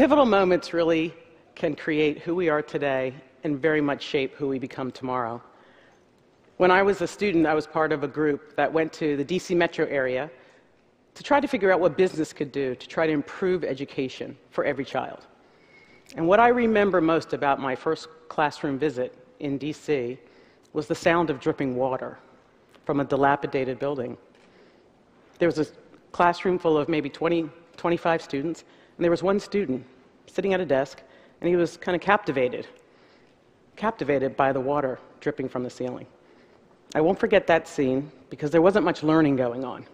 pivotal moments really can create who we are today and very much shape who we become tomorrow. When I was a student, I was part of a group that went to the DC metro area to try to figure out what business could do to try to improve education for every child. And what I remember most about my first classroom visit in DC was the sound of dripping water from a dilapidated building. There was a classroom full of maybe 20, 25 students, and there was one student sitting at a desk, and he was kind of captivated by the water dripping from the ceiling. I won't forget that scene because there wasn't much learning going on.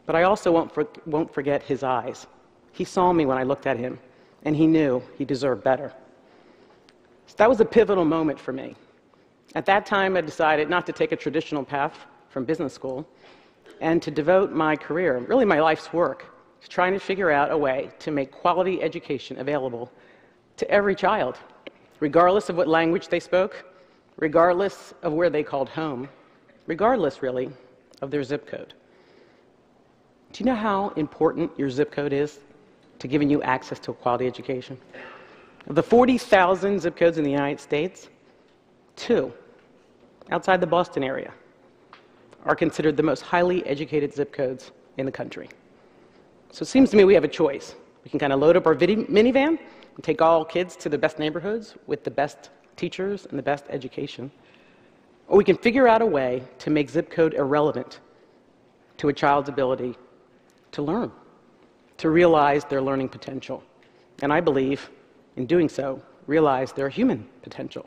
But I also won't forget his eyes. He saw me when I looked at him, and he knew he deserved better. So that was a pivotal moment for me. At that time, I decided not to take a traditional path from business school and to devote my career, really my life's work, to trying to figure out a way to make quality education available to every child, regardless of what language they spoke, regardless of where they called home, regardless, really, of their zip code. Do you know how important your zip code is to giving you access to a quality education? Of the 40,000 zip codes in the United States, 2, outside the Boston area, are considered the most highly educated zip codes in the country. So it seems to me we have a choice. We can kind of load up our minivan and take all kids to the best neighborhoods with the best teachers and the best education. Or we can figure out a way to make zip code irrelevant to a child's ability to learn, to realize their learning potential. And I believe, in doing so, realize their human potential.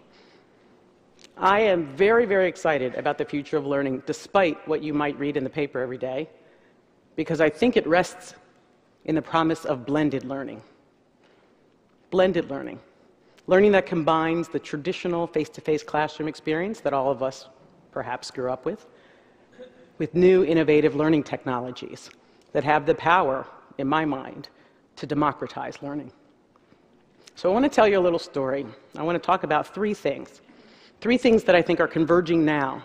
I am very, very excited about the future of learning, despite what you might read in the paper every day, because I think it rests in the promise of blended learning. Blended learning. Learning that combines the traditional face-to-face classroom experience that all of us perhaps grew up with new innovative learning technologies that have the power, in my mind, to democratize learning. So I want to tell you a little story. I want to talk about 3 things. 3 things that I think are converging now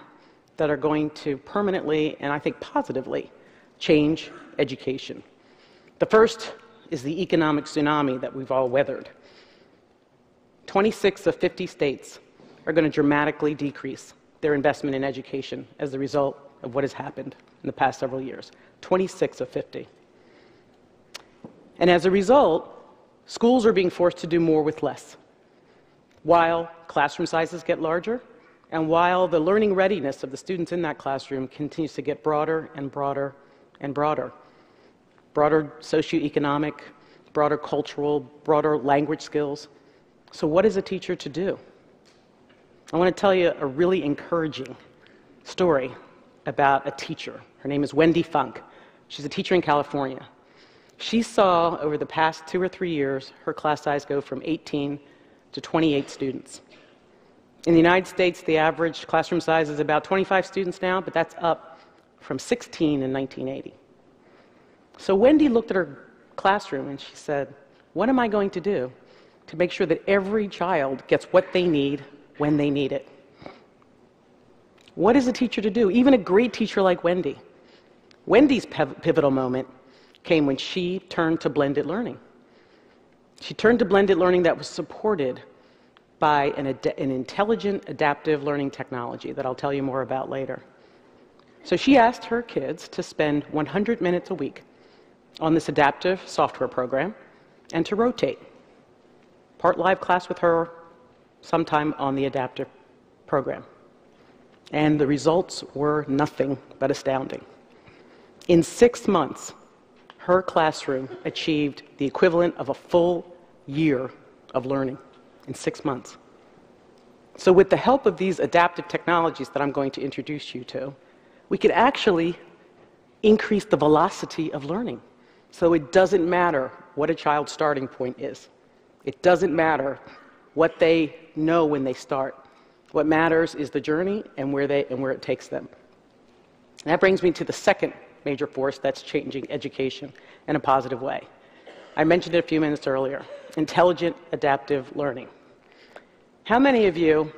that are going to permanently and I think positively change education. The first is the economic tsunami that we've all weathered. 26 of 50 states are going to dramatically decrease their investment in education as a result of what has happened in the past several years. 26 of 50. And as a result, schools are being forced to do more with less, while classroom sizes get larger and while the learning readiness of the students in that classroom continues to get broader and broader and broader. Broader socioeconomic, broader cultural, broader language skills. So what is a teacher to do? I want to tell you a really encouraging story about a teacher. Her name is Wendy Funk. She's a teacher in California. She saw, over the past 2 or 3 years, her class size go from 18 to 28 students. In the United States, the average classroom size is about 25 students now, but that's up from 16 in 1980. So Wendy looked at her classroom and she said, what am I going to do to make sure that every child gets what they need when they need it? What is a teacher to do? Even a great teacher like Wendy. Wendy's pivotal moment came when she turned to blended learning. She turned to blended learning that was supported by an intelligent, adaptive learning technology that I'll tell you more about later. So she asked her kids to spend 100 minutes a week on this adaptive software program and to rotate. Part live class with her, sometime on the adaptive program. And the results were nothing but astounding. In 6 months, her classroom achieved the equivalent of a full year of learning in 6 months. So with the help of these adaptive technologies that I'm going to introduce you to, we could actually increase the velocity of learning. So it doesn't matter what a child's starting point is. It doesn't matter what they know when they start. What matters is the journey and where it takes them. And that brings me to the second major force that's changing education in a positive way. I mentioned it a few minutes earlier, intelligent adaptive learning. How many of you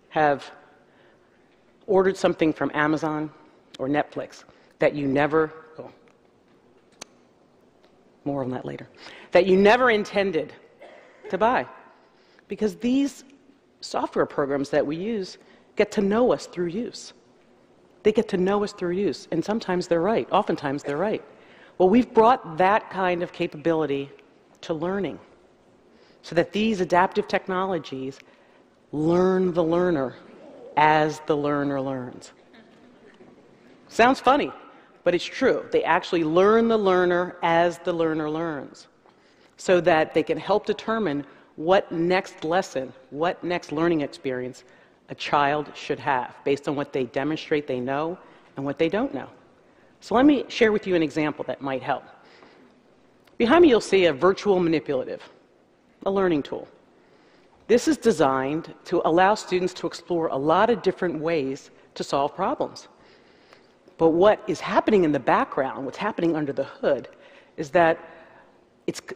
have ordered something from Amazon or Netflix that you never, more on that later, that you never intended to buy. Because these software programs that we use get to know us through use. They get to know us through use, and sometimes they're right. Oftentimes they're right. Well, we've brought that kind of capability to learning so that these adaptive technologies learn the learner as the learner learns. Sounds funny, but it's true. They actually learn the learner as the learner learns so that they can help determine what next lesson, what next learning experience a child should have based on what they demonstrate they know and what they don't know. So let me share with you an example that might help. Behind me you'll see a virtual manipulative, a learning tool. This is designed to allow students to explore a lot of different ways to solve problems. But what is happening in the background, what's happening under the hood, is that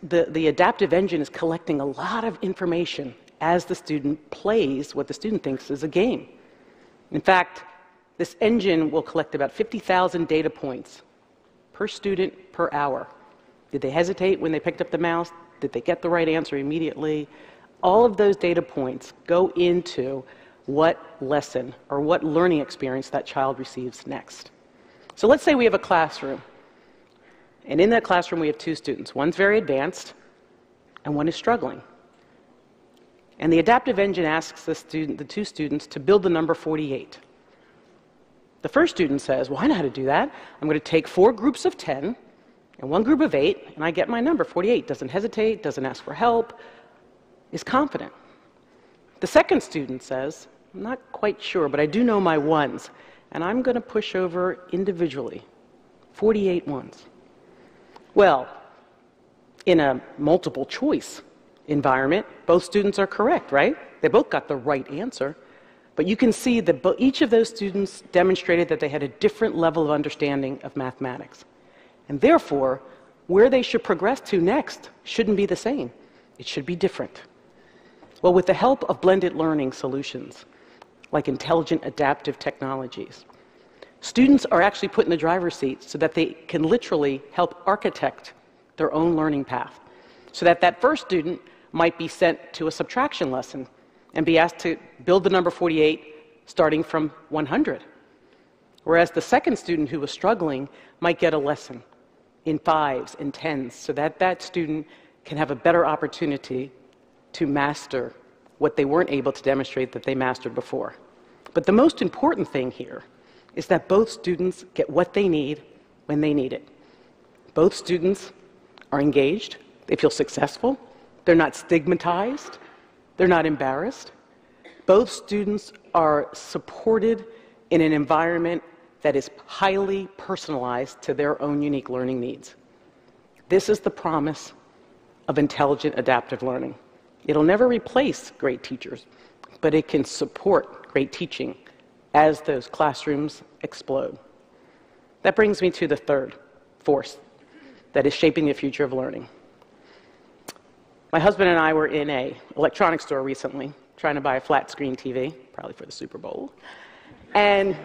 the adaptive engine is collecting a lot of information as the student plays what the student thinks is a game. In fact, this engine will collect about 50,000 data points per student per hour. Did they hesitate when they picked up the mouse? Did they get the right answer immediately? All of those data points go into what lesson or what learning experience that child receives next. So let's say we have a classroom. And in that classroom we have two students. One's very advanced and one is struggling. And the adaptive engine asks the two students to build the number 48. The first student says, well, I know how to do that. I'm going to take 4 groups of 10 and 1 group of 8, and I get my number, 48. Doesn't hesitate, doesn't ask for help, is confident. The second student says, I'm not quite sure, but I do know my ones, and I'm going to push over individually, 48 ones. Well, in a multiple choice environment, both students are correct, right? They both got the right answer. But you can see that each of those students demonstrated that they had a different level of understanding of mathematics. And therefore, where they should progress to next shouldn't be the same. It should be different. Well, with the help of blended learning solutions, like intelligent adaptive technologies, students are actually put in the driver's seat so that they can literally help architect their own learning path. So that that first student might be sent to a subtraction lesson and be asked to build the number 48 starting from 100. Whereas the second student who was struggling might get a lesson in 5s and 10s so that that student can have a better opportunity to master what they weren't able to demonstrate that they mastered before. But the most important thing here is that both students get what they need when they need it. Both students are engaged, they feel successful, they're not stigmatized, they're not embarrassed. Both students are supported in an environment that is highly personalized to their own unique learning needs. This is the promise of intelligent adaptive learning. It'll never replace great teachers, but it can support great teaching as those classrooms explode. That brings me to the third force that is shaping the future of learning. My husband and I were in an electronics store recently, trying to buy a flat screen TV, probably for the Super Bowl. And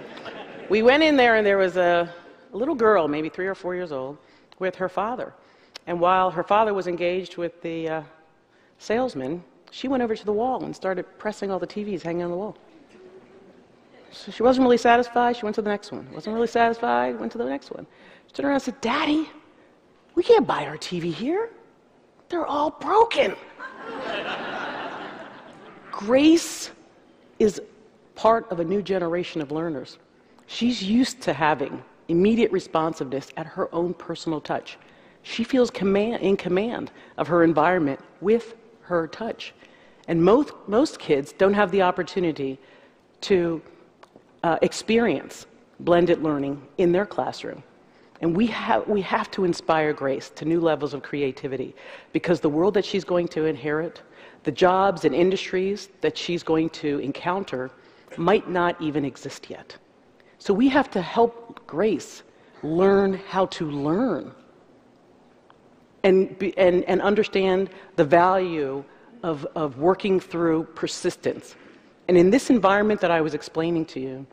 we went in there and there was a little girl, maybe 3 or 4 years old, with her father. And while her father was engaged with the salesman, she went over to the wall and started pressing all the TVs hanging on the wall. So she wasn't really satisfied, she went to the next one. Wasn't really satisfied, went to the next one. She turned around and said, Daddy, we can't buy our TV here. They're all broken. Grace is part of a new generation of learners. She's used to having immediate responsiveness at her own personal touch. She feels in command of her environment with her touch. And most kids don't have the opportunity to experience blended learning in their classroom. And we have to inspire Grace to new levels of creativity because the world that she's going to inherit, the jobs and industries that she's going to encounter might not even exist yet. So we have to help Grace learn how to learn and understand the value of working through persistence. And in this environment that I was explaining to you,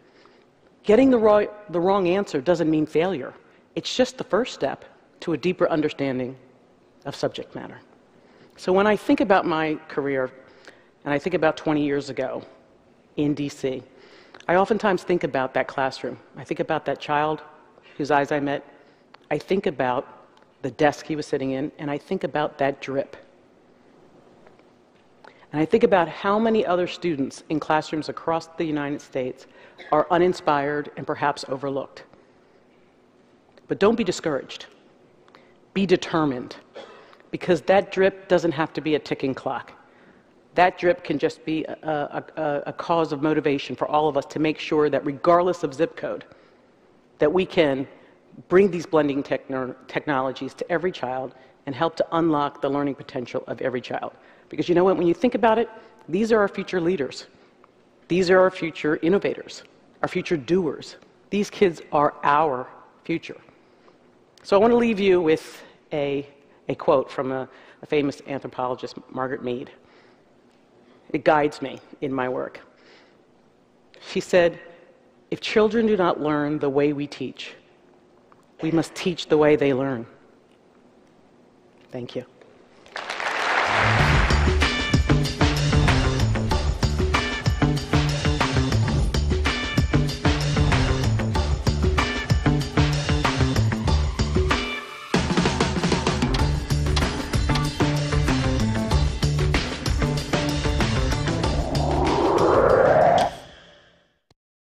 getting the wrong answer doesn't mean failure. It's just the first step to a deeper understanding of subject matter. So when I think about my career, and I think about 20 years ago in DC, I oftentimes think about that classroom. I think about that child whose eyes I met. I think about the desk he was sitting in, and I think about that drip. And I think about how many other students in classrooms across the United States are uninspired and perhaps overlooked. But don't be discouraged. Be determined, because that drip doesn't have to be a ticking clock. That drip can just be a cause of motivation for all of us to make sure that regardless of zip code, that we can bring these blending technologies to every child and help to unlock the learning potential of every child. Because you know what, when you think about it, these are our future leaders. These are our future innovators, our future doers. These kids are our future. So I want to leave you with a quote from a famous anthropologist, Margaret Mead. It guides me in my work. She said, "If children do not learn the way we teach, we must teach the way they learn." Thank you.